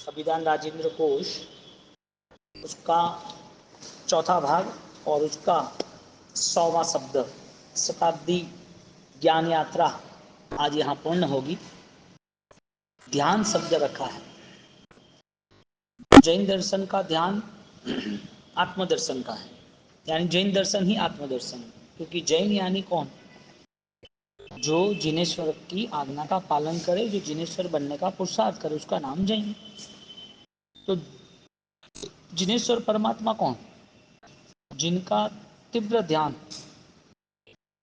अभिधान राजेंद्र कोश, उसका चौथा भाग और उसका 100वां शब्द, शताब्दी ज्ञान यात्रा आज यहाँ पूर्ण होगी। ध्यान शब्द रखा है। जैन दर्शन का ध्यान आत्मदर्शन का है, यानी जैन दर्शन ही आत्मदर्शन है, क्योंकि जैन यानी कौन? जो जिनेश्वर की आज्ञा का पालन करे, जो जिनेश्वर बनने का पुरुषार्थ करे, उसका नाम जैन। तो जिनेश्वर परमात्मा कौन? जिनका तीव्र ध्यान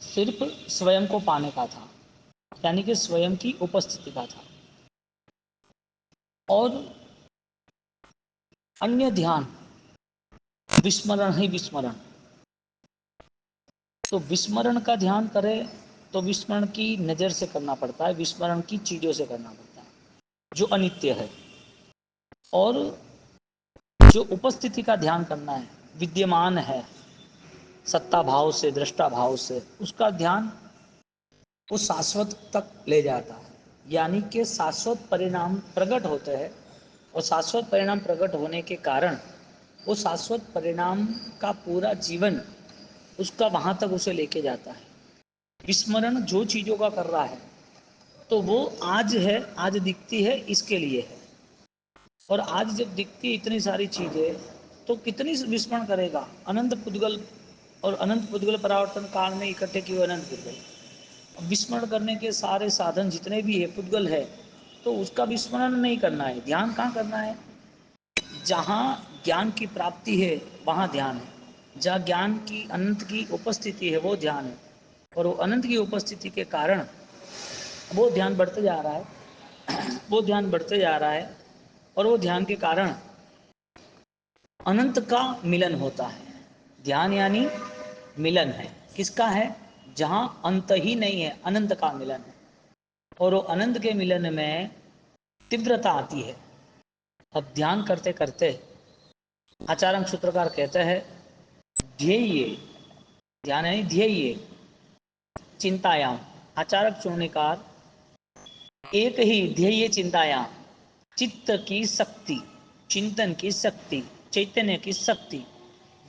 सिर्फ स्वयं को पाने का था, यानी कि स्वयं की उपस्थिति का था, और अन्य ध्यान विस्मरण ही विस्मरण। तो विस्मरण का ध्यान करे तो विस्मरण की नज़र से करना पड़ता है, विस्मरण की चीज़ों से करना पड़ता है जो अनित्य है। और जो उपस्थिति का ध्यान करना है, विद्यमान है सत्ता भाव से, दृष्टा भाव से, उसका ध्यान वो शाश्वत तक ले जाता है, यानी कि शाश्वत परिणाम प्रकट होते हैं, और शाश्वत परिणाम प्रकट होने के कारण वो शाश्वत परिणाम का पूरा जीवन उसका वहाँ तक उसे लेके जाता है। विस्मरण जो चीज़ों का कर रहा है तो वो आज है, आज दिखती है, इसके लिए है। और आज जब दिखती है इतनी सारी चीज़ें तो कितनी विस्मरण करेगा? अनंत पुद्गल, और अनंत पुद्गल परावर्तन काल में इकट्ठे किए अनंत पुद्गल। विस्मरण करने के सारे साधन जितने भी है पुद्गल है, तो उसका विस्मरण नहीं करना है। ध्यान कहाँ करना है? जहाँ ज्ञान की प्राप्ति है वहाँ ध्यान है, जहाँ ज्ञान की अनंत की उपस्थिति है वो ध्यान है, और वो अनंत की उपस्थिति के कारण वो ध्यान बढ़ते जा रहा है, वो ध्यान बढ़ते जा रहा है, और वो ध्यान के कारण अनंत का मिलन होता है। ध्यान यानी मिलन है, किसका है? जहाँ अंत ही नहीं है, अनंत का मिलन है, और वो अनंत के मिलन में तीव्रता आती है। अब ध्यान करते करते आचार्य सूत्रकार कहते हैं ध्येय, ध्यान यानी ध्येय चिंतायाम। आचारक चूर्णिकार एक ही ध्येय चिंतायाम, चित्त की शक्ति, चिंतन की शक्ति, चैतन्य की शक्ति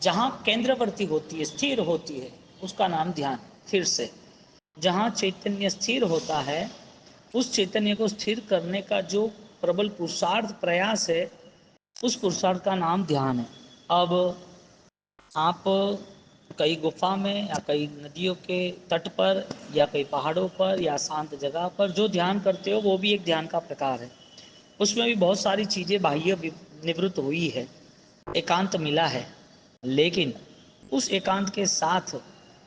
जहाँ केंद्रवर्ती होती है, स्थिर होती है, उसका नाम ध्यान। फिर से, जहाँ चैतन्य स्थिर होता है, उस चैतन्य को स्थिर करने का जो प्रबल पुरुषार्थ प्रयास है, उस पुरुषार्थ का नाम ध्यान है। अब आप कई गुफा में या कई नदियों के तट पर या कई पहाड़ों पर या शांत जगह पर जो ध्यान करते हो वो भी एक ध्यान का प्रकार है। उसमें भी बहुत सारी चीज़ें बाह्य निवृत्त हुई है, एकांत मिला है, लेकिन उस एकांत के साथ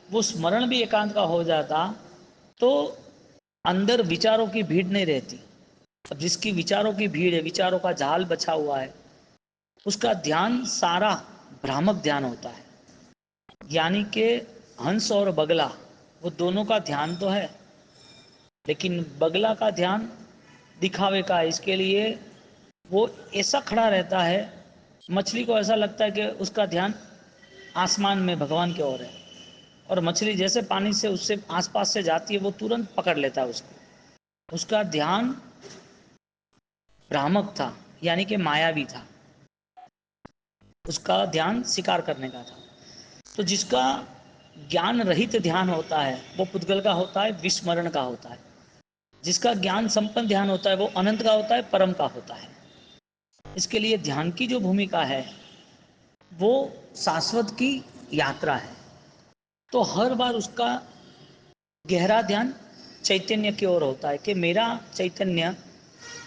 वो स्मरण भी एकांत का हो जाता तो अंदर विचारों की भीड़ नहीं रहती। अब जिसकी विचारों की भीड़ है, विचारों का जाल बचा हुआ है, उसका ध्यान सारा भ्रामक ध्यान होता है। यानी कि हंस और बगला, वो दोनों का ध्यान तो है, लेकिन बगला का ध्यान दिखावे का है, इसके लिए वो ऐसा खड़ा रहता है, मछली को ऐसा लगता है कि उसका ध्यान आसमान में भगवान की ओर है, और मछली जैसे पानी से उससे आसपास से जाती है वो तुरंत पकड़ लेता है उसको। उसका ध्यान भ्रामक था, यानी कि मायावी था, उसका ध्यान शिकार करने का था। तो जिसका ज्ञान रहित ध्यान होता है वो पुद्गल का होता है, विस्मरण का होता है। जिसका ज्ञान संपन्न ध्यान होता है वो अनंत का होता है, परम का होता है। इसके लिए ध्यान की जो भूमिका है वो शाश्वत की यात्रा है। तो हर बार उसका गहरा ध्यान चैतन्य की ओर होता है कि मेरा चैतन्य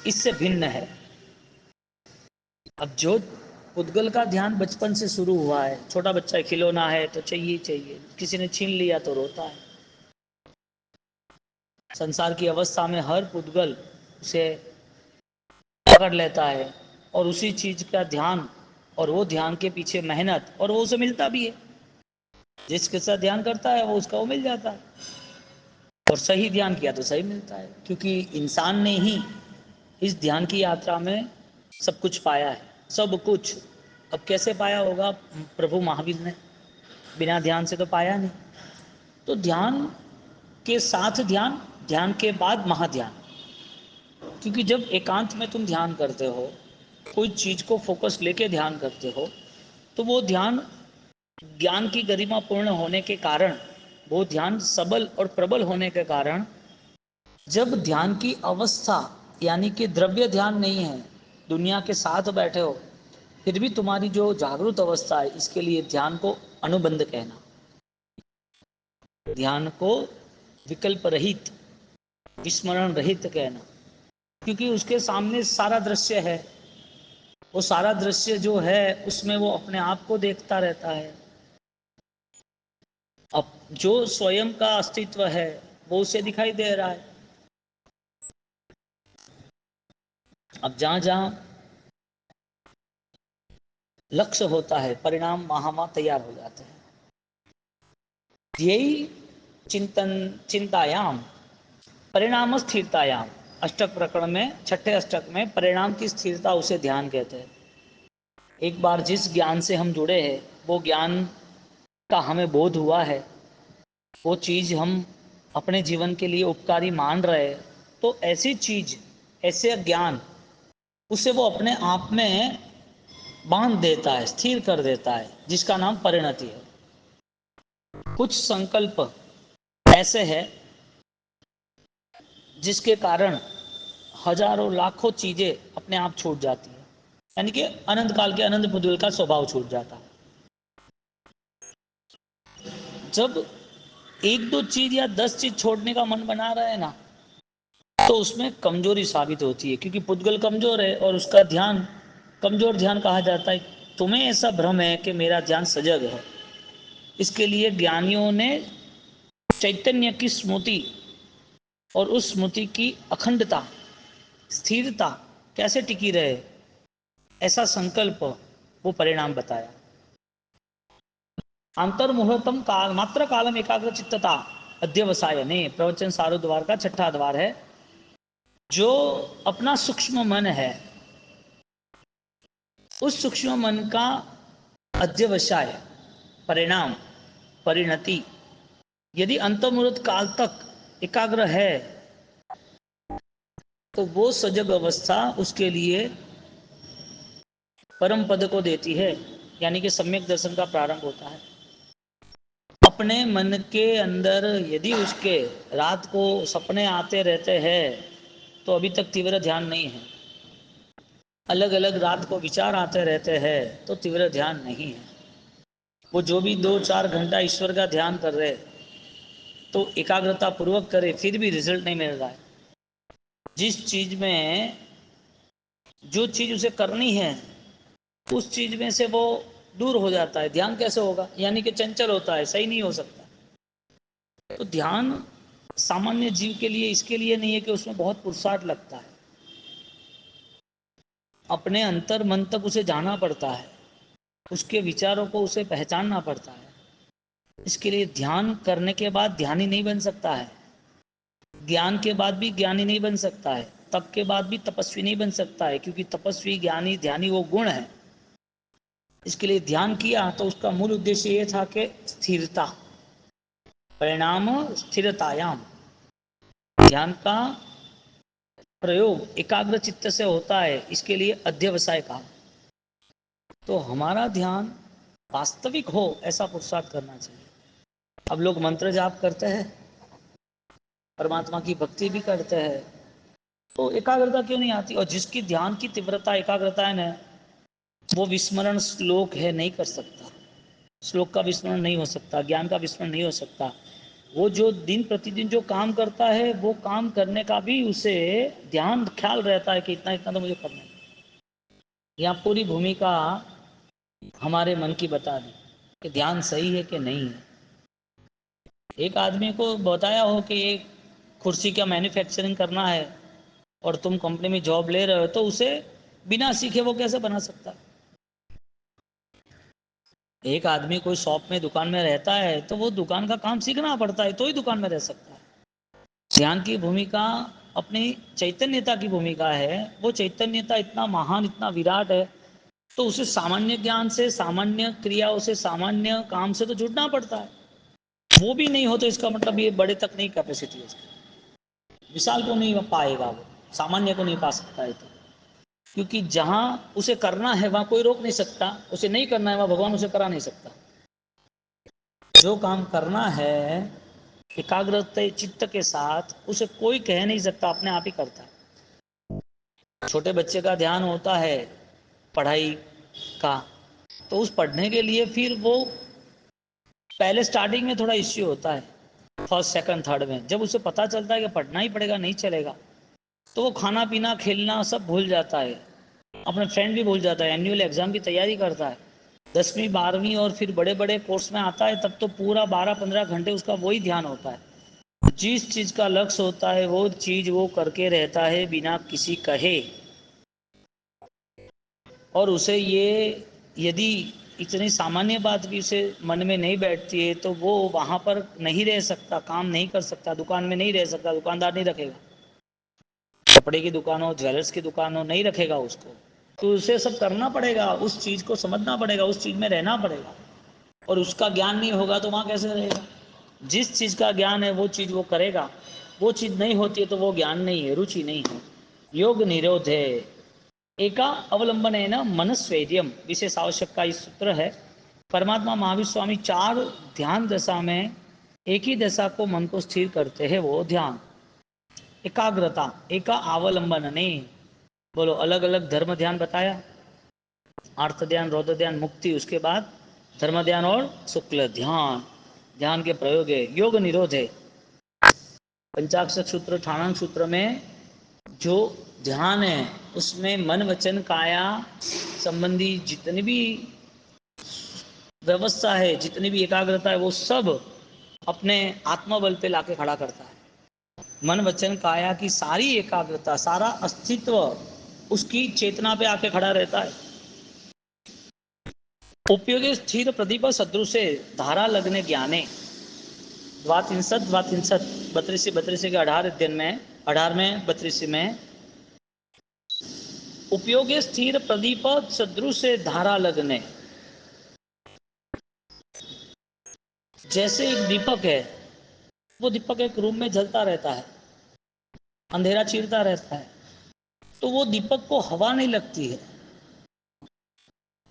इससे भिन्न है। अब जो पुद्गल का ध्यान बचपन से शुरू हुआ है, छोटा बच्चा खिलौना है तो चाहिए चाहिए, किसी ने छीन लिया तो रोता है। संसार की अवस्था में हर पुद्गल उसे पकड़ लेता है, और उसी चीज का ध्यान, और वो ध्यान के पीछे मेहनत, और वो उसे मिलता भी है। जिसके साथ ध्यान करता है वो उसका वो मिल जाता है, और सही ध्यान किया तो सही मिलता है, क्योंकि इंसान ने ही इस ध्यान की यात्रा में सब कुछ पाया है, सब कुछ। अब कैसे पाया होगा? प्रभु महावीर ने बिना ध्यान से तो पाया नहीं। तो ध्यान के साथ ध्यान, ध्यान के बाद महाध्यान, क्योंकि जब एकांत में तुम ध्यान करते हो कोई चीज को फोकस लेके ध्यान करते हो तो वो ध्यान ज्ञान की गरिमा पूर्ण होने के कारण, वो ध्यान सबल और प्रबल होने के कारण, जब ध्यान की अवस्था यानी कि द्रव्य ध्यान नहीं है, दुनिया के साथ बैठे हो, फिर भी तुम्हारी जो जागृत अवस्था है, इसके लिए ध्यान को अनुबंध कहना, ध्यान को विकल्प रहित, विस्मरण रहित कहना, क्योंकि उसके सामने सारा दृश्य है। वो सारा दृश्य जो है उसमें वो अपने आप को देखता रहता है। अब जो स्वयं का अस्तित्व है वो उसे दिखाई दे रहा है। अब जहां जहां लक्ष्य होता है, परिणाम वहां तैयार हो जाते हैं। यही चिंतन चिंतायाम परिणाम स्थिरतायाम, अष्टक प्रकरण में, छठे अष्टक में परिणाम की स्थिरता उसे ध्यान कहते हैं। एक बार जिस ज्ञान से हम जुड़े हैं, वो ज्ञान का हमें बोध हुआ है, वो चीज हम अपने जीवन के लिए उपकारी मान रहे हैं, तो ऐसी चीज, ऐसे ज्ञान, उसे वो अपने आप में बांध देता है, स्थिर कर देता है, जिसका नाम परिणति है। कुछ संकल्प ऐसे हैं जिसके कारण हजारों लाखों चीजें अपने आप छूट जाती है, यानी कि अनंत काल के अनंत पुतगल का स्वभाव छूट जाता है। जब एक दो चीज या 10 चीज छोड़ने का मन बना रहा है ना, तो उसमें कमजोरी साबित होती है, क्योंकि पुद्गल कमजोर है और उसका ध्यान कमजोर ध्यान कहा जाता है। तुम्हें ऐसा भ्रम है कि मेरा ध्यान सजग है, इसके लिए ज्ञानियों ने चैतन्य की स्मृति और उस स्मृति की अखंडता, स्थिरता कैसे टिकी रहे, ऐसा संकल्प, वो परिणाम बताया। अंतर्मुहूर्तम काल मात्र कालम एकाग्र चित्तता अध्यवसाय ने, प्रवचन सारो द्वार का छठा द्वार है। जो अपना सूक्ष्म मन है, उस सूक्ष्म मन का अध्यवसाय, परिणाम, परिणति, यदि अंतर्मुहूर्त काल तक एकाग्र है, तो वो सजग अवस्था उसके लिए परम पद को देती है, यानी कि सम्यक दर्शन का प्रारंभ होता है। अपने मन के अंदर यदि उसके रात को सपने आते रहते हैं, तो अभी तक तीव्र ध्यान नहीं है। अलग अलग रात को विचार आते रहते हैं, तो तीव्र ध्यान नहीं है। वो जो भी 2-4 घंटा ईश्वर का ध्यान कर रहे, तो एकाग्रता पूर्वक करे, फिर भी रिजल्ट नहीं मिल रहा है। जिस चीज में जो चीज उसे करनी है, उस चीज में से वो दूर हो जाता है, ध्यान कैसे होगा, यानी कि चंचल होता है, सही नहीं हो सकता। तो ध्यान सामान्य जीव के लिए इसके लिए नहीं है कि उसमें बहुत पुरुषार्थ लगता है, अपने अंतर मन तक उसे जाना पड़ता है, उसके विचारों को उसे पहचानना पड़ता है। इसके लिए ध्यान करने के बाद ध्यानी नहीं बन सकता है, ज्ञान के बाद भी ज्ञानी नहीं बन सकता है, तप के बाद भी तपस्वी नहीं बन सकता है, क्योंकि तपस्वी, ज्ञानी, ध्यानी वो गुण है। इसके लिए ध्यान किया तो उसका मूल उद्देश्य ये था कि स्थिरता, परिणाम स्थिरतायाम, ध्यान का प्रयोग एकाग्र चित्त से होता है, इसके लिए अध्यवसाय कहा। तो हमारा ध्यान वास्तविक हो, ऐसा पुरुषार्थ करना चाहिए। अब लोग मंत्र जाप करते हैं, परमात्मा की भक्ति भी करते हैं, तो एकाग्रता क्यों नहीं आती? और जिसकी ध्यान की तीव्रता, एकाग्रता है ना, वो विस्मरण श्लोक है, नहीं कर सकता, श्लोक का विस्मरण नहीं हो सकता, ज्ञान का विस्मरण नहीं हो सकता। वो जो दिन प्रतिदिन जो काम करता है, वो काम करने का भी उसे ध्यान ख्याल रहता है कि इतना इतना तो मुझे करना है। यहाँ पूरी भूमिका हमारे मन की बता दी कि ध्यान सही है कि नहीं है। एक आदमी को बताया हो कि एक कुर्सी का मैन्युफैक्चरिंग करना है और तुम कंपनी में जॉब ले रहे हो, तो उसे बिना सीखे वो कैसे बना सकता है? एक आदमी कोई शॉप में, दुकान में रहता है, तो वो दुकान का काम सीखना पड़ता है, तो ही दुकान में रह सकता है। ध्यान की भूमिका अपनी चैतन्यता की भूमिका है। वो चैतन्यता इतना महान, इतना विराट है, तो उसे सामान्य ज्ञान से, सामान्य क्रियाओं से, सामान्य काम से तो जुड़ना पड़ता है। वो भी नहीं हो तो इसका मतलब ये बड़े तक नहीं कैपेसिटी है उसकी, विशाल को नहीं पाएगा, वो सामान्य को नहीं पा सकता है। तो क्योंकि जहां उसे करना है वहां कोई रोक नहीं सकता, उसे नहीं करना है वहां भगवान उसे करा नहीं सकता। जो काम करना है एकाग्रता चित्त के साथ उसे कोई कह नहीं सकता, अपने आप ही करता है। छोटे बच्चे का ध्यान होता है पढ़ाई का, तो उस पढ़ने के लिए फिर वो पहले स्टार्टिंग में थोड़ा इश्यू होता है, फर्स्ट सेकंड थर्ड में जब उसे पता चलता है कि पढ़ना ही पड़ेगा, नहीं चलेगा, तो वो खाना पीना खेलना सब भूल जाता है, अपने फ्रेंड भी भूल जाता है, एनुअल एग्जाम की तैयारी करता है, 10वीं 12वीं और फिर बड़े बड़े कोर्स में आता है, तब तो पूरा 12-15 घंटे उसका वही ध्यान होता है। जिस चीज का लक्ष्य होता है वो चीज वो करके रहता है बिना किसी कहे। और उसे ये यदि इतनी सामान्य बात भी उसे मन में नहीं बैठती है तो वो वहां पर नहीं रह सकता, काम नहीं कर सकता, दुकान में नहीं रह सकता, दुकानदार नहीं रखेगा, कपड़े की दुकान हो, ज्वेलर्स की दुकान हो, नहीं रखेगा उसको। तो उसे सब करना पड़ेगा, उस चीज को समझना पड़ेगा, उस चीज में रहना पड़ेगा। और उसका ज्ञान नहीं होगा तो वहां कैसे रहेगा? जिस चीज का ज्ञान है वो चीज वो करेगा, वो चीज नहीं होती है तो वो ज्ञान नहीं है, रुचि नहीं है। योग निरोध है एका अवलंबन है ना मनस्वेद्यम, विशेष आवश्यक का इस सूत्र है। परमात्मा महावीर स्वामी 4 ध्यान दशा में एक ही दशा को मन को स्थिर करते हैं, वो ध्यान एकाग्रता। एका अवलंबन नहीं, बोलो अलग अलग धर्म ध्यान बताया, अर्थ ध्यान, रौद्र ध्यान, मुक्ति, उसके बाद धर्म ध्यान और शुक्ल ध्यान। ध्यान के प्रयोग है योग निरोध है। पंचाक्षर सूत्र ठाणांग सूत्र में जो ध्यान है उसमें मन वचन काया संबंधी जितनी भी व्यवस्था है, जितनी भी एकाग्रता है, वो सब अपने आत्मबल पे लाके खड़ा करता है। मन वचन काया की सारी एकाग्रता, सारा अस्तित्व उसकी चेतना पे आके खड़ा रहता है। उपयोगी स्थिर प्रदीप सदृश धारा लगने ज्ञाने, द्वात्रिंशत 32 के 18 अध्ययन में, 18 में 32 में, उपयोगी स्थिर प्रदीप सदृश धारा लगने, जैसे एक दीपक है, वो दीपक एक रूम में जलता रहता है, अंधेरा चीरता रहता है, तो वो दीपक को हवा नहीं लगती है,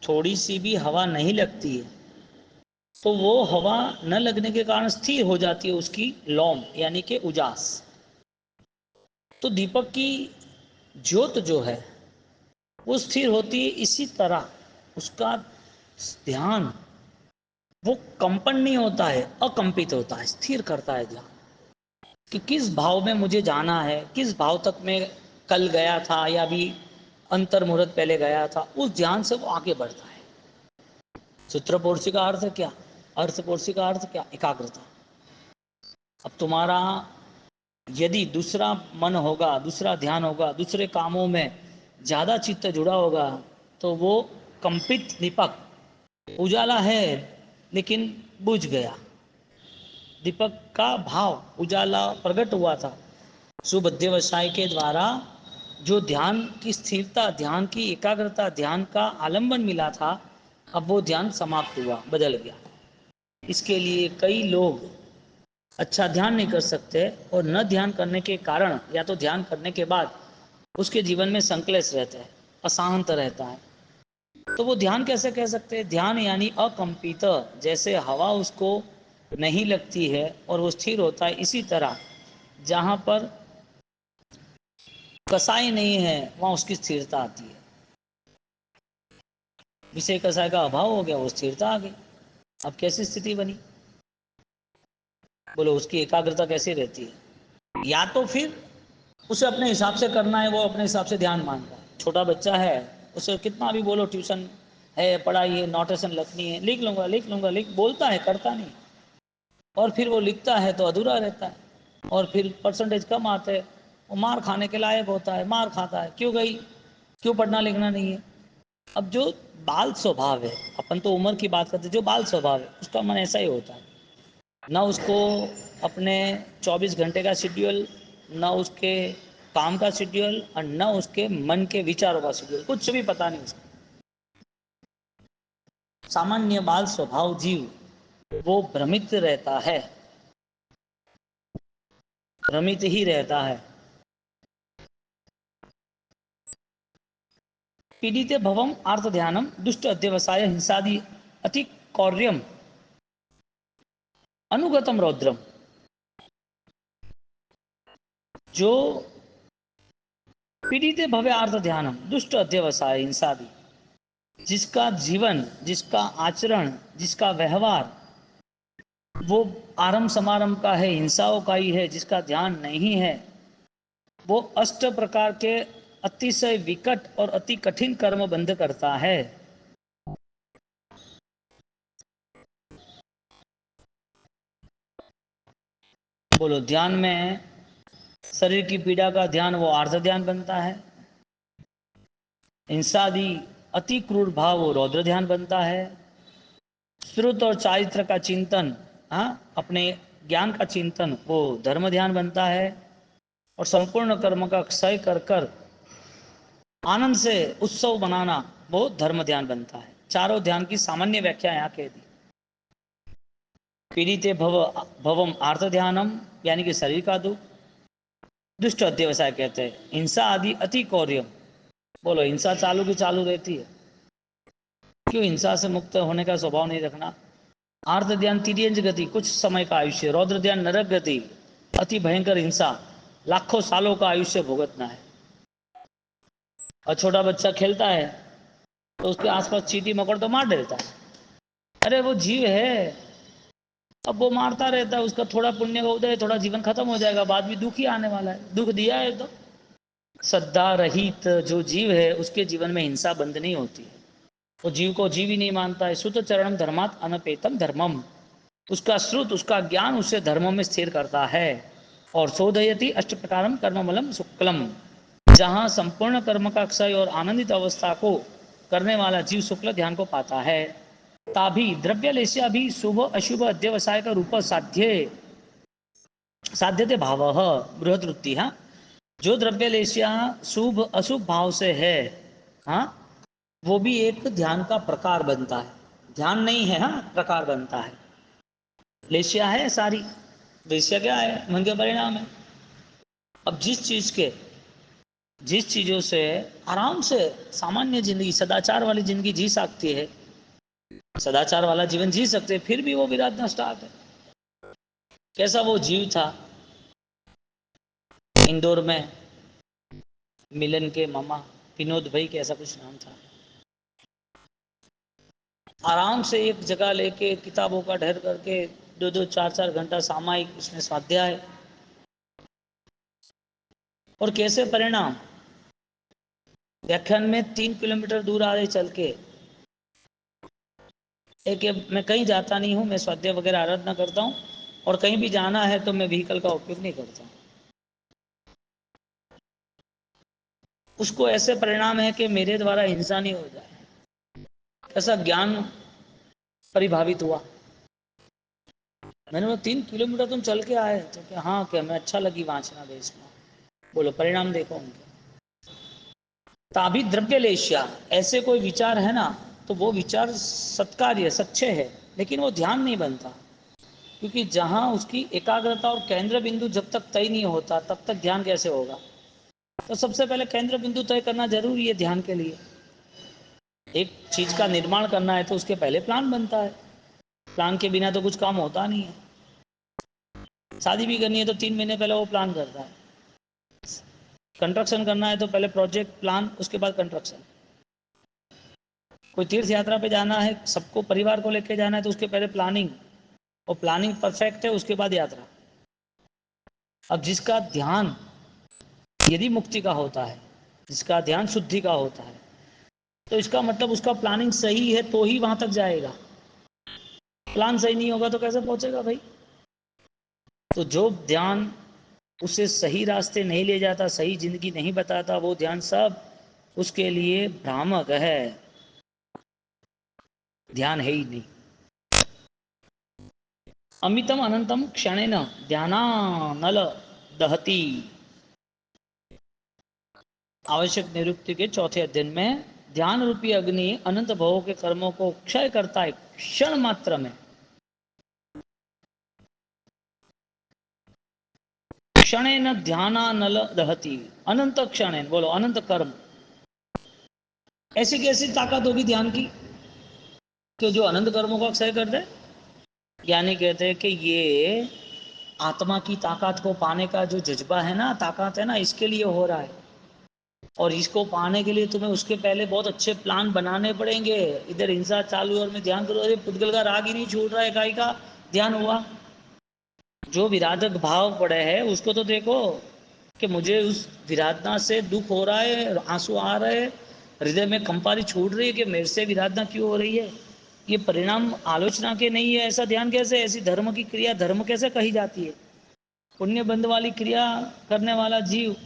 थोड़ी सी भी हवा नहीं लगती है, तो वो हवा न लगने के कारण स्थिर हो जाती है उसकी लौम यानी कि उजास। तो दीपक की ज्योत जो है वो स्थिर होती है, इसी तरह उसका ध्यान वो कंपन नहीं होता है, अकंपित होता है, स्थिर करता है ध्यान कि किस भाव में मुझे जाना है, किस भाव तक मैं कल गया था या भी अंतर मुहूर्त पहले गया था, उस ध्यान से वो आगे बढ़ता है। सूत्रपोषी का अर्थ क्या? अर्थपोषी का अर्थ क्या? एकाग्रता। अब तुम्हारा यदि दूसरा मन होगा, दूसरा ध्यान होगा, दूसरे कामों में ज्यादा चित्त जुड़ा होगा, तो वो कंपित दीपक, उजाला है लेकिन बुझ गया, दीपक का भाव उजाला प्रकट हुआ था, सुबध्यवसाय के द्वारा जो ध्यान की स्थिरता, ध्यान की एकाग्रता, ध्यान का आलंबन मिला था, अब वो ध्यान समाप्त हुआ, बदल गया। इसके लिए कई लोग अच्छा ध्यान नहीं कर सकते, और न ध्यान करने के कारण या तो ध्यान करने के बाद उसके जीवन में संकलेश रहता है, अशांत रहता है। तो वो ध्यान कैसे कह सकते हैं? ध्यान यानी अकंपित, जैसे हवा उसको नहीं लगती है और वो स्थिर होता है, इसी तरह जहाँ पर कसाई नहीं है वहाँ उसकी स्थिरता आती है। विषय कसाई का अभाव हो गया, वो स्थिरता आ गई। अब कैसी स्थिति बनी? बोलो उसकी एकाग्रता कैसी रहती है? या तो फिर उसे अपने हिसाब से करना है, वो अपने हिसाब से ध्यान मान रहा है। छोटा बच्चा है, उसे कितना भी बोलो ट्यूशन है, पढ़ाई है, नोटेशन लिखनी है, लिख लूंगा लिख लूंगा लिख, बोलता है करता नहीं, और फिर वो लिखता है तो अधूरा रहता है, और फिर परसेंटेज कम आते हैं, वो मार खाने के लायक होता है, मार खाता है, क्यों गई, क्यों पढ़ना लिखना नहीं है। अब जो बाल स्वभाव है, अपन तो उम्र की बात करते, जो बाल स्वभाव है उसका मन ऐसा ही होता है, ना उसको अपने 24 घंटे का शेड्यूल, ना उसके काम का शेड्यूल, और ना उसके मन के विचारों का शेड्यूल, कुछ भी पता नहीं उसको। सामान्य बाल स्वभाव जीव वो भ्रमित रहता है, भ्रमित ही रहता है। पीड़िते भवम आर्त ध्यानम दुष्ट अध्यवसाय हिंसादि अति कौर्यम अनुगतम रौद्रम। जो पीड़िते भवे आर्त ध्यानम दुष्ट अध्यवसाय हिंसादि, जिसका जीवन, जिसका आचरण, जिसका व्यवहार वो आरंभ समारंभ का है, हिंसाओं का ही है, जिसका ध्यान नहीं है, वो अष्ट प्रकार के अतिशय विकट और अति कठिन कर्म बंध करता है। बोलो, ध्यान में शरीर की पीड़ा का ध्यान वो आर्त ध्यान बनता है, हिंसादि अति क्रूर भाव वो रौद्र ध्यान बनता है, श्रुत और चारित्र का चिंतन, हाँ, अपने ज्ञान का चिंतन वो धर्म ध्यान बनता है, और संपूर्ण कर्म का क्षय कर कर आनंद से उत्सव बनाना वो धर्म ध्यान बनता है। चारों ध्यान की सामान्य व्याख्या यहाँ कह दी। पीड़िते भवम आर्त ध्यानम यानी कि शरीर का दुख, दुष्ट अध्यवसाय कहते हैं, हिंसा आदि अति कौर्यम। बोलो, हिंसा चालू की चालू रहती है, क्यों हिंसा से मुक्त होने का स्वभाव नहीं रखना। आर्त ध्यान तिर्यंज गति, कुछ समय का आयुष्य, रौद्र ध्यान नरक गति, अति भयंकर हिंसा, लाखों सालों का आयुष्य भुगतना है। और छोटा बच्चा खेलता है तो उसके आसपास चींटी मकोड़ तो मार देता है, अरे वो जीव है, अब वो मारता रहता है, उसका थोड़ा पुण्य का उदय, थोड़ा जीवन खत्म हो जाएगा, बाद में दुख ही आने वाला है, दुख दिया है तो। श्रद्धा रहित जो जीव है उसके जीवन में हिंसा बंद नहीं होती है, वो जीव को जीव ही नहीं मानता है। श्रुत चरणम धर्मात् अनपेतम धर्मम, उसका श्रुत, उसका ज्ञान उसे धर्मों में स्थिर करता है। और शोधयति अष्ट प्रकारम कर्ममलम शुक्लम, जहाँ संपूर्ण कर्म का क्षय और आनंदित अवस्था को करने वाला जीव शुक्ल ध्यान को पाता है। ताभी द्रव्यलेश्या भी शुभ अशुभ अध्यवसाय का रूप साध्य साध्यते भाव बृहद वृत्ति। हाँ, जो द्रव्यलेश्या शुभ अशुभ भाव से है, हाँ, वो भी एक ध्यान का प्रकार बनता है। ध्यान नहीं है, हाँ, प्रकार बनता है। लेश्या है सारी, वेश्या क्या है, मन के परिणाम है। अब जिस चीजों से आराम से सामान्य जिंदगी, सदाचार वाली जिंदगी जी सकती है, सदाचार वाला जीवन जी सकते हैं, फिर भी वो विराधना स्टार्ट है। कैसा वो जीव था इंदौर में, मिलन के मामा विनोद भाई के, ऐसा कुछ नाम था। आराम से एक जगह लेके किताबों का ढेर करके 2-2 4-4 घंटा सामायिक उसमें स्वाध्याय, और कैसे परिणाम, व्याख्यान में 3 किलोमीटर दूर आ रहे चल के। एक मैं कहीं जाता नहीं हूँ, मैं स्वाध्याय वगैरह आराधना करता हूँ, और कहीं भी जाना है तो मैं व्हीकल का उपयोग नहीं करता। उसको ऐसे परिणाम है कि मेरे द्वारा हिंसा नहीं हो जाए, ऐसा ज्ञान परिभावित हुआ। मैंने बोला 3 किलोमीटर तुम चल के आए, तो क्या हाँ, क्या मैं अच्छा लगी वांचना देश में। बोलो, परिणाम देखो उनके। ताभी द्रव्यलेश्या, ऐसे कोई विचार है ना, तो वो विचार सत्कार्य सच्चे है, लेकिन वो ध्यान नहीं बनता, क्योंकि जहां उसकी एकाग्रता और केंद्र बिंदु जब तक तय नहीं होता तब तक ध्यान कैसे होगा। तो सबसे पहले केंद्र बिंदु तय करना जरूरी है ध्यान के लिए। एक चीज का निर्माण करना है तो उसके पहले प्लान बनता है, प्लान के बिना तो कुछ काम होता नहीं है। शादी भी करनी है तो 3 महीने पहले वो प्लान करता है, कंस्ट्रक्शन करना है तो पहले प्रोजेक्ट प्लान, उसके बाद कंस्ट्रक्शन। कोई तीर्थ यात्रा पे जाना है, सबको परिवार को लेके जाना है, तो उसके पहले प्लानिंग, और प्लानिंग परफेक्ट है उसके बाद यात्रा। अब जिसका ध्यान यदि मुक्ति का होता है, जिसका ध्यान शुद्धि का होता है, तो इसका मतलब उसका प्लानिंग सही है तो ही वहां तक जाएगा। प्लान सही नहीं होगा तो कैसे पहुंचेगा भाई। तो जो ध्यान उसे सही रास्ते नहीं ले जाता, सही जिंदगी नहीं बताता, वो ध्यान सब उसके लिए भ्रामक है, ध्यान है ही नहीं। अमितम अनंतम क्षणेन ध्यानानल दहती, आवश्यक निरुक्ति के चौथे अध्ययन में, ध्यान रूपी अग्नि अनंत भवों के कर्मों को क्षय करता है क्षण मात्र में। क्षणेन ध्यानानल दहती, अनंत क्षणेन, बोलो अनंत कर्म, ऐसी कैसी ताकत होगी ध्यान की कि जो अनंत कर्मों का क्षय कर दे? यानी कहते हैं कि ये आत्मा की ताकत को पाने का जो जज्बा है ना, ताकत है ना, इसके लिए हो रहा है। और इसको पाने के लिए तुम्हें उसके पहले बहुत अच्छे प्लान बनाने पड़ेंगे। इधर हिंसा चालू और मैं ध्यान करो, अरे पुद्गल का राग ही नहीं छूट रहा है, इकाई का ध्यान हुआ। जो विराधक भाव पड़े है उसको तो देखो कि मुझे उस विराधना से दुख हो रहा है, आंसू आ रहे हैं, हृदय में कंपारी छूट रही है कि मेरे से विराधना क्यों हो रही है। ये परिणाम आलोचना के नहीं है। ऐसा ध्यान कैसे, ऐसी धर्म की क्रिया धर्म कैसे कही जाती है? पुण्य बंध वाली क्रिया करने वाला जीव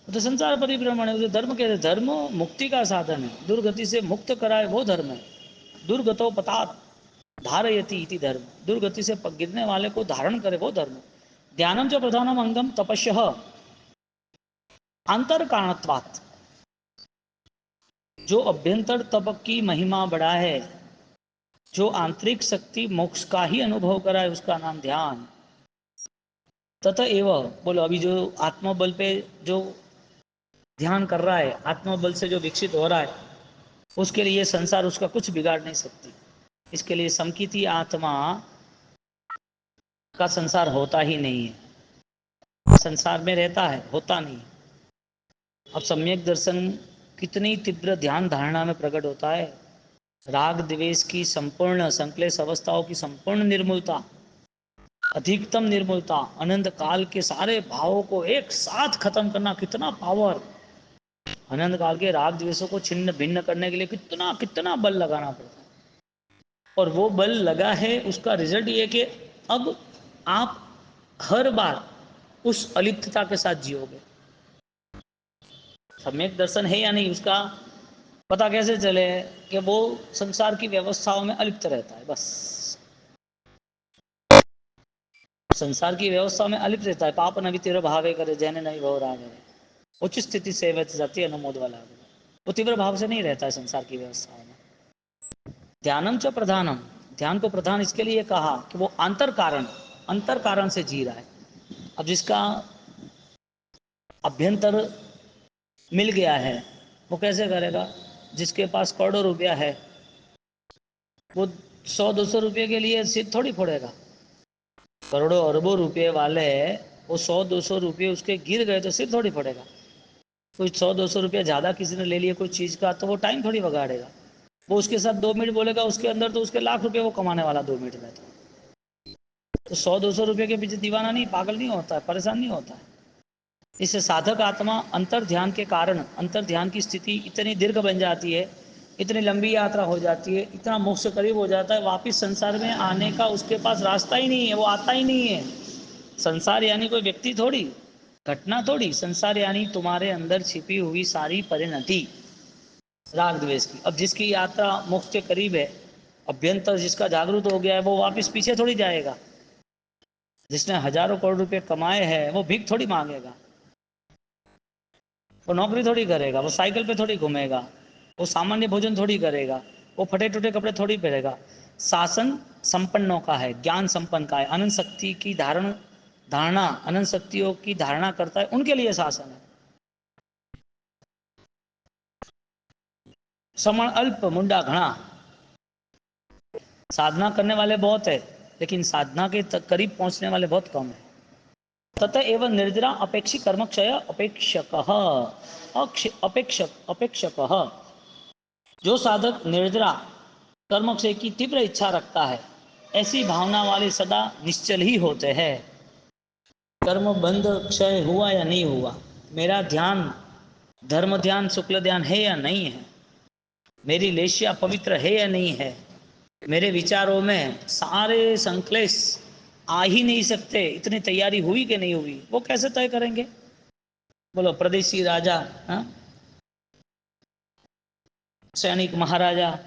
तो संसार परिभ्रमण है, उसे धर्म कहते। धर्म मुक्ति का साधन है, दुर्गति से मुक्त कराए वो धर्म है। दुर्गतो पतात धारयति इति धर्म, दुर्गति से गिरने वाले को धारण करे वो धर्म। ध्यानम च प्रधानम अंगम तपस्या अंतर कारणत्वात्, जो अभ्यंतर तप की महिमा बढ़ा है, जो आंतरिक शक्ति मोक्ष का ही अनुभव कराए, उसका नाम ध्यान। तथा एवं बोलो, अभी जो आत्मबल पे जो ध्यान कर रहा है, आत्मबल से जो विकसित हो रहा है, उसके लिए संसार उसका कुछ बिगाड़ नहीं सकती। इसके लिए समकिती आत्मा का संसार होता ही नहीं है। संसार में रहता है, होता नहीं। अब सम्यक दर्शन कितनी तीव्र ध्यान धारणा में प्रकट होता है। राग द्वेष की संपूर्ण संक्लेश अवस्थाओं की संपूर्ण निर्मूलता, अधिकतम निर्मूलता, अनंत काल के सारे भावों को एक साथ खत्म करना, कितना पावर। अनंत काल के राग द्वेषों को छिन्न भिन्न करने के लिए कितना कितना बल लगाना पड़ता है। और वो बल लगा है, उसका रिजल्ट ये कि अब आप हर बार उस अलिप्तता के साथ जियोगे। सम्यक दर्शन है या नहीं, उसका पता कैसे चले कि वो संसार की व्यवस्थाओं में अलिप्त रहता है। बस संसार की व्यवस्था में अलिप्त रहता है। पाप नवि तीव्र भावे करे जैन नहीं भव राग है, उच्च स्थिति से जाती अनुमोद वाला। वो तीव्र भाव से नहीं रहता है संसार की व्यवस्थाओं में। ध्यानम च प्रधानम, ध्यान को प्रधान इसके लिए कहा कि वो अंतर कारण से जी रहा है। अब जिसका अभ्यंतर मिल गया है वो कैसे करेगा? जिसके पास करोड़ों रुपया है वो 100-200 रुपये के लिए सिर थोड़ी फोड़ेगा। करोड़ों अरबों रुपये वाले वो 100-200 रुपये उसके गिर गए तो सिर थोड़ी फोड़ेगा। कोई 100-200 रुपये ज़्यादा किसी ने ले लिया कोई चीज़ का तो वो टाइम थोड़ी बगाड़ेगा। वो उसके साथ 2 मिनट बोलेगा, उसके अंदर तो उसके लाख रुपये वो कमाने वाला 2 मिनट में। तो 100-200 रुपये के पीछे दीवाना नहीं, पागल नहीं होता है, परेशान नहीं होता है। इससे साधक आत्मा अंतर ध्यान के कारण अंतर ध्यान की स्थिति इतनी दीर्घ बन जाती है, इतनी लंबी यात्रा हो जाती है, इतना मोक्ष करीब हो जाता है, वापिस संसार में आने का उसके पास रास्ता ही नहीं है, वो आता ही नहीं है। संसार यानी कोई व्यक्ति थोड़ी, घटना थोड़ी। संसार यानी तुम्हारे अंदर छिपी हुई सारी परिणति राग द्वेष की। अब जिसकी यात्रा मोक्ष के करीब है, अभ्यंतर जिसका जागरूक हो गया है, वो वापस पीछे थोड़ी जाएगा। जिसने हजारों करोड़ रुपए कमाए हैं वो भीख थोड़ी मांगेगा, वो नौकरी थोड़ी करेगा, वो साइकिल पे थोड़ी घूमेगा, वो सामान्य भोजन थोड़ी करेगा, वो फटे टूटे कपड़े थोड़ी पहनेगा। शासन संपन्नों का है, ज्ञान संपन्न का है, अनंत शक्ति की धारणा अनंत शक्तियों की धारणा करता है, उनके लिए शासन है। समण अल्प मुंडा घना, साधना करने वाले बहुत है लेकिन साधना के करीब पहुंचने वाले बहुत कम है। तथा एवं निर्जरा अपेक्षी कर्मक्षय अपेक्षक अपेक्षक, जो साधक निर्जरा कर्मक्षय की तीव्र इच्छा रखता है, ऐसी भावना वाले सदा निश्चल ही होते हैं। कर्म बंध क्षय हुआ या नहीं हुआ, मेरा ध्यान धर्म ध्यान शुक्ल ध्यान है या नहीं है, मेरी लेशिया पवित्र है या नहीं है, मेरे विचारों में सारे संक्लेश आ ही नहीं सकते, इतनी तैयारी हुई कि नहीं हुई, वो कैसे तय करेंगे? बोलो, प्रदेशी राजा, हाँ? सैनिक महाराजा,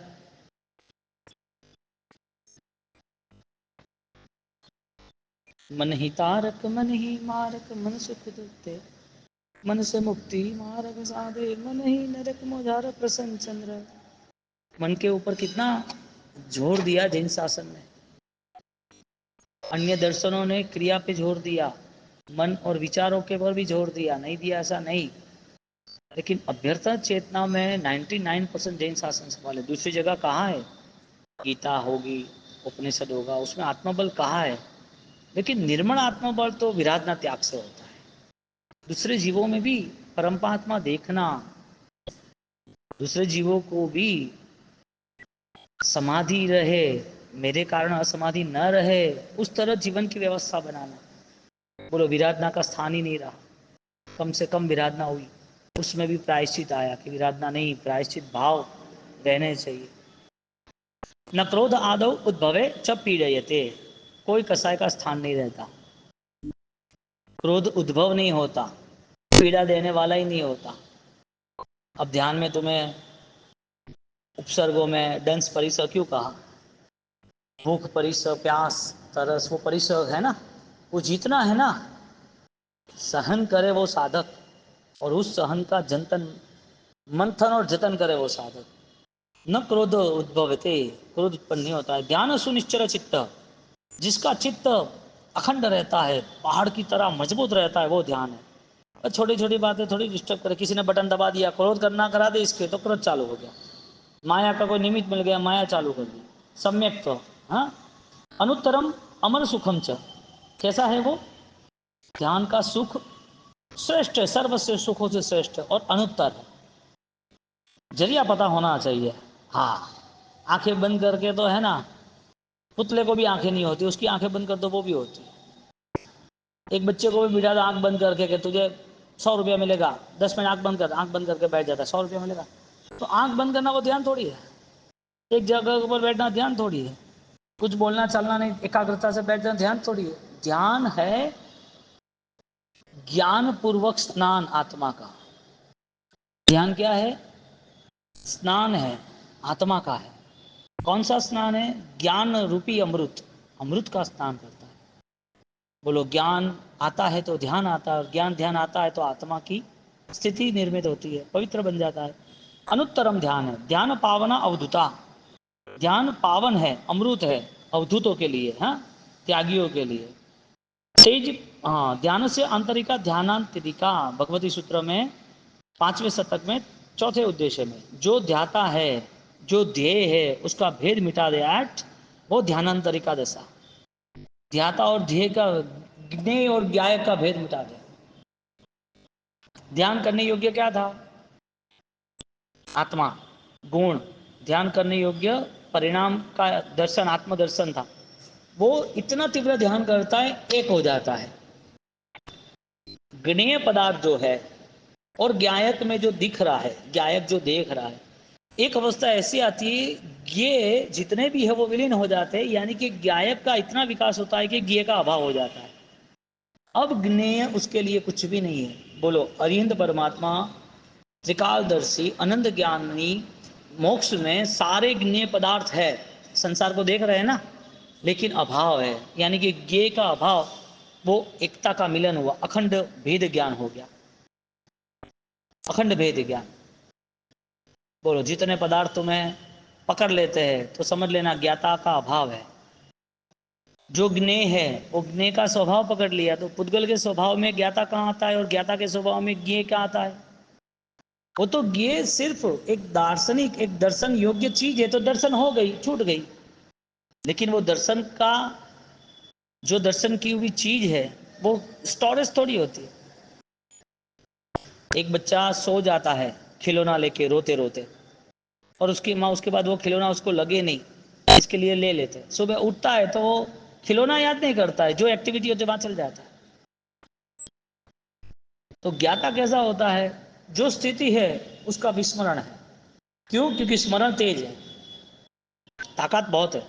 मन ही तारक मन ही मारक, मन सुख दुख मन से मुक्ति मार्ग साधे, मन ही नरक मोझार प्रसन्न चंद्र। मन के ऊपर कितना जोर दिया जैन शासन ने। अन्य दर्शनों ने क्रिया पे जोर दिया, मन और विचारों के पर भी जोर दिया, नहीं दिया ऐसा नहीं। लेकिन अभ्यर्थना चेतना में 99% जैन शासन सवाल है। दूसरी जगह कहाँ है? गीता होगी, उपनिषद होगा, उसमें आत्मबल कहाँ है? लेकिन निर्मल आत्मबल तो विराधना त्याग से होता है। दूसरे जीवों में भी परमात्मा देखना, दूसरे जीवों को भी समाधि रहे, मेरे कारण असमाधि न रहे, उस तरह जीवन की व्यवस्था बनाना। बोलो, विराधना का स्थान ही नहीं रहा। कम से कम विराधना हुई, उसमें भी प्रायश्चित आया कि विराधना नहीं, प्रायश्चित भाव रहने चाहिए। न क्रोध आदौ उद्भवे च पीड़यते, कोई कसाय का स्थान नहीं रहता। क्रोध उद्भव नहीं होता, पीड़ा देने वाला ही नहीं होता। अब ध्यान में तुम्हें उपसर्गों में दंश परिसर क्यों कहा? भूख, परिसर, प्यास, तरस, वो परिसर है ना, वो जीतना है ना। सहन करे वो साधक, और उस सहन का जंतन, मंथन और जतन करे वो साधक। न क्रोध उद्भवते, क्रोध उत्पन्न नहीं होता है। ध्यान सुनिश्चर चित्त, जिसका चित्त अखंड रहता है, पहाड़ की तरह मजबूत रहता है, वो ध्यान है। और छोटी छोटी बातें थोड़ी डिस्टर्ब करे, किसी ने बटन दबा दिया, क्रोध करना करा दे इसके, तो क्रोध चालू हो गया। माया का कोई निमित्त मिल गया, माया चालू कर दी। सम्यक तो हाँ, अनुत्तरम अमर सुखम च, कैसा है वो? ध्यान का सुख श्रेष्ठ है, सर्वश्रेष्ठ सुखों से श्रेष्ठ और अनुत्तर है। जरिया पता होना चाहिए। हाँ, आंखें बंद करके तो है ना, पुतले को भी आंखें नहीं होती, उसकी आंखें बंद कर दो वो भी होती है। एक बच्चे को भी बिठा दो आंख बंद करके कि तुझे 100 रुपया मिलेगा, 10 मिनट आंख बंद कर, आंख बंद करके बैठ जाता है, 100 रुपया मिलेगा। तो आंख बंद करना वो ध्यान थोड़ी है, एक जगह पर बैठना ध्यान थोड़ी है, कुछ बोलना चलना नहीं, एकाग्रता से बैठ जाना ध्यान थोड़ी है। ध्यान है ज्ञान पूर्वक स्नान आत्मा का। ध्यान क्या है? स्नान है, आत्मा का है। कौन सा स्नान है? ज्ञान रूपी अमृत, अमृत का स्नान करता है। बोलो, ज्ञान आता है तो ध्यान आता है, और ज्ञान ध्यान आता है तो आत्मा की स्थिति निर्मित होती है, पवित्र बन जाता है। अनुत्तरम ध्यान है, ध्यान पावना अवधुता, ध्यान पावन है, अमृत है अवधूतों के लिए, हाँ, त्यागियों के लिए। तेज, हाँ, ध्यान से आंतरिका ध्यानांतरिका, भगवती सूत्र में 5वें शतक में चौथे उद्देश्य में, जो ध्याता है, जो ध्येय है, उसका भेद मिटा दे आठ, वो ध्यानांतरिका दशा। ध्याता और ध्येय का, ज्ञेय और ज्ञाय का भेद मिटा दे। ध्यान करने योग्य क्या था? आत्मा, गुण। ध्यान करने योग्य परिणाम का दर्शन, आत्मदर्शन था। वो इतना तीव्र ध्यान करता है, एक हो जाता है। ज्ञेय पदार्थ जो है और ज्ञायक में जो दिख रहा है, ज्ञायक जो देख रहा है, एक अवस्था ऐसी आती है, ज्ञेय जितने भी है वो विलीन हो जाते हैं, यानी कि ज्ञायक का इतना विकास होता है कि ज्ञेय का अभाव हो जाता है। अब ज्ञेय उसके लिए कुछ भी नहीं है। बोलो, अरिहंत परमात्मा त्रिकालदर्शी अनंत ज्ञानी, मोक्ष में सारे ज्ञेय पदार्थ है, संसार को देख रहे हैं ना, लेकिन अभाव है, यानी कि ज्ञेय का अभाव, वो एकता का मिलन हुआ, अखंड भेद ज्ञान हो गया, अखंड भेद ज्ञान। बोलो, जितने पदार्थ तुम्हें पकड़ लेते हैं तो समझ लेना ज्ञाता का अभाव है। जो ज्ञेय है वो ज्ञेय का स्वभाव पकड़ लिया, तो पुद्गल के स्वभाव में ज्ञाता कहाँ आता है और ज्ञाता के स्वभाव में ज्ञेय क्या आता है? वो तो ज्ञेय सिर्फ एक दार्शनिक, एक दर्शन योग्य चीज है, तो दर्शन हो गई, छूट गई। लेकिन वो दर्शन का, जो दर्शन की हुई चीज है, वो स्टोरेज थोड़ी होती है। एक बच्चा सो जाता है खिलौना लेके रोते रोते, और उसकी माँ उसके बाद वो खिलौना उसको लगे नहीं, इसके लिए ले लेते हैं। सुबह उठता है तो वो खिलौना याद नहीं करता है, जो एक्टिविटी होती है वहां चल जाता है। तो ज्ञाता कैसा होता है? जो स्थिति है उसका विस्मरण है। क्यों? क्योंकि स्मरण तेज है, ताकत बहुत है।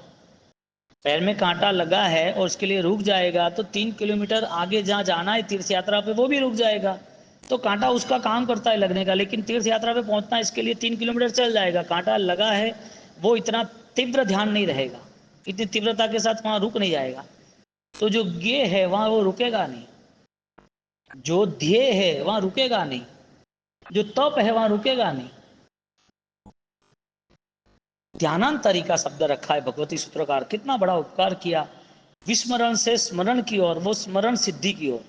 पैर में कांटा लगा है और उसके लिए रुक जाएगा, तो 3 किलोमीटर आगे जहाँ जाना है तीर्थ यात्रा पे, वो भी रुक जाएगा। तो कांटा उसका काम करता है लगने का, लेकिन तीर्थ यात्रा पे पहुंचना इसके लिए 3 किलोमीटर चल जाएगा। कांटा लगा है, वो इतना तीव्र ध्यान नहीं रहेगा, इतनी तीव्रता के साथ वहां रुक नहीं जाएगा। तो जो ज्ञेय है वहां वो रुकेगा नहीं, जो ध्येय है वहां रुकेगा नहीं, जो तप है वहां रुकेगा नहीं। ध्यानांतरिका शब्द रखा है भगवती सूत्रकार, कितना बड़ा उपकार किया। विस्मरण से स्मरण की ओर, वो स्मरण सिद्धि की ओर।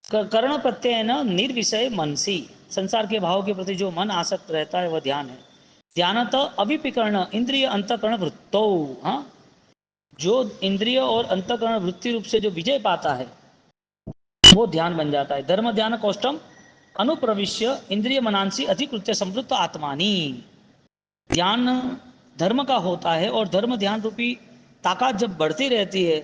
कर्ण प्रत्यय न निर्विषय मनसी, संसार के भाव के प्रति जो मन आसक्त रहता है वह ध्यान है। ध्यानत अभिपिकर्ण इंद्रिय अंतकरण वृत्तो, हाँ, जो इंद्रिय और अंतकरण वृत्ति रूप से जो विजय पाता है वो ध्यान बन जाता है। धर्म ध्यान कौष्टम अनुप्रविश्य इंद्रिय मनांसी अधिकृत्य संवृत्त आत्मानी। ध्यान धर्म का होता है और धर्म ध्यान रूपी ताकत जब बढ़ती रहती है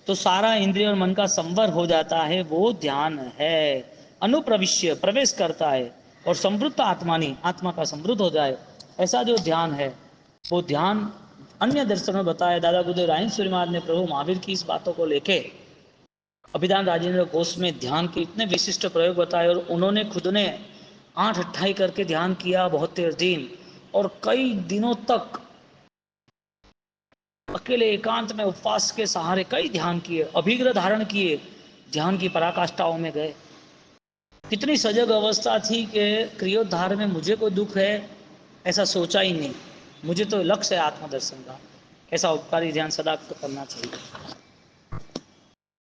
तो सारा इंद्रिय और मन का संवर हो जाता है, वो ध्यान है। अनुप्रविश्य प्रवेश करता है और समृद्ध आत्मानी आत्मा का समृद्ध हो जाए, ऐसा जो ध्यान है वो ध्यान अन्य दर्शन में बताया। दादा गुरुदेव रायन महाराज ने प्रभु महावीर की इस बातों को लेके अभिधान राजेंद्र घोष में ध्यान के इतने विशिष्ट प्रयोग बताए और उन्होंने खुद ने 8 अट्ठाई करके ध्यान किया 72 दिन और कई दिनों तक अकेले एकांत में उपवास के सहारे कई ध्यान किए, अभिग्रह धारण किए, ध्यान की पराकाष्ठाओं में गए। कितनी सजग अवस्था थी कि क्रियोद्धार में मुझे कोई दुख है ऐसा सोचा ही नहीं, मुझे तो लक्ष्य है आत्मदर्शन का। ऐसा उपकारी ध्यान सदा करना चाहिए।